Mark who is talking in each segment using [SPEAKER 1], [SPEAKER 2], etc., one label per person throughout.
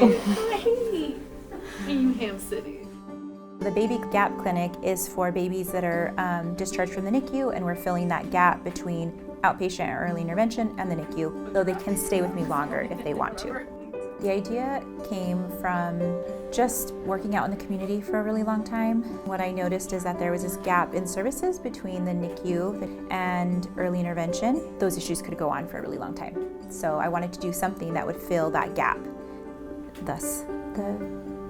[SPEAKER 1] Hi. UNM City.
[SPEAKER 2] The Baby Gap Clinic is for babies that are discharged from the NICU, and we're filling that gap between outpatient or early intervention and the NICU, so they can stay with me longer if they want to. The idea came from just working out in the community for a really long time. What I noticed is that there was this gap in services between the NICU and early intervention. Those issues could go on for a really long time. So I wanted to do something that would fill that gap. Thus, the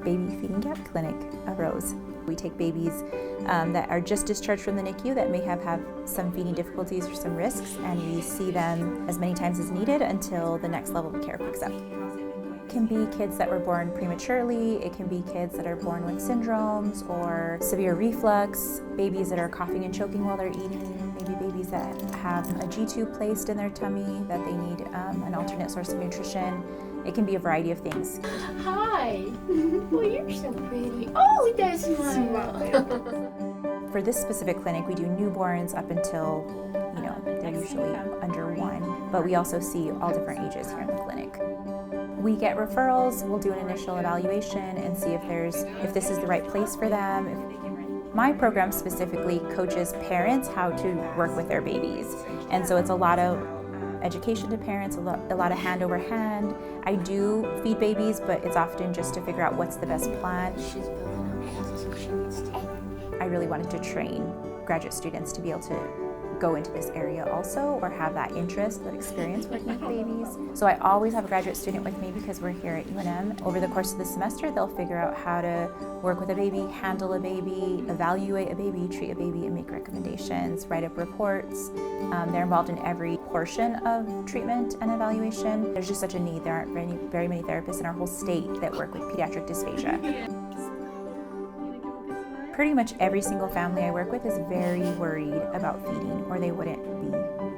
[SPEAKER 2] Baby Feeding Gap Clinic arose. We take babies that are just discharged from the NICU that may have some feeding difficulties or some risks, and we see them as many times as needed until the next level of care picks up. It can be kids that were born prematurely, it can be kids that are born with syndromes or severe reflux, babies that are coughing and choking while they're eating, maybe babies that have a G-tube placed in their tummy that they need an alternate source of nutrition. It can be a variety of things.
[SPEAKER 1] Hi. Well, you're so pretty. Oh, that's smile.
[SPEAKER 2] For this specific clinic, we do newborns up until, they're usually under 1, but we also see all different ages here in the clinic. We get referrals, we'll do an initial evaluation and see if this is the right place for them. My program specifically coaches parents how to work with their babies, and so it's a lot of education to parents, a lot of hand over hand. I do feed babies, but it's often just to figure out what's the best plan. I really wanted to train graduate students to be able to go into this area also, or have that interest, that experience working with babies. So I always have a graduate student with me because we're here at UNM. Over the course of the semester, they'll figure out how to work with a baby, handle a baby, evaluate a baby, treat a baby, and make recommendations, write up reports. They're involved in every portion of treatment and evaluation. There's just such a need. There aren't very many therapists in our whole state that work with pediatric dysphagia. Pretty much every single family I work with is very worried about feeding, or they wouldn't be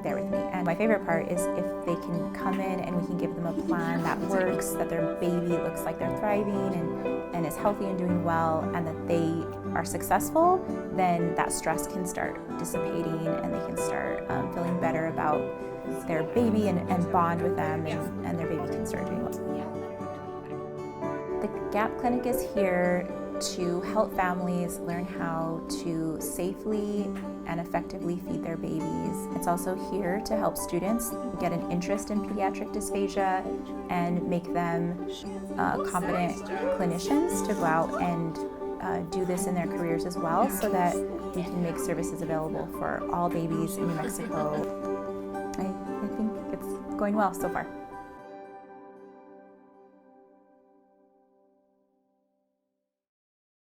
[SPEAKER 2] there with me. And my favorite part is if they can come in and we can give them a plan that works, that their baby looks like they're thriving and is healthy and doing well, and that they are successful, then that stress can start dissipating and they can start feeling better about their baby and bond with them, and their baby can start doing well. The Gap Clinic is here to help families learn how to safely and effectively feed their babies. It's also here to help students get an interest in pediatric dysphagia and make them competent clinicians to go out and do this in their careers as well, so that we can make services available for all babies in New Mexico. I think it's going well so far.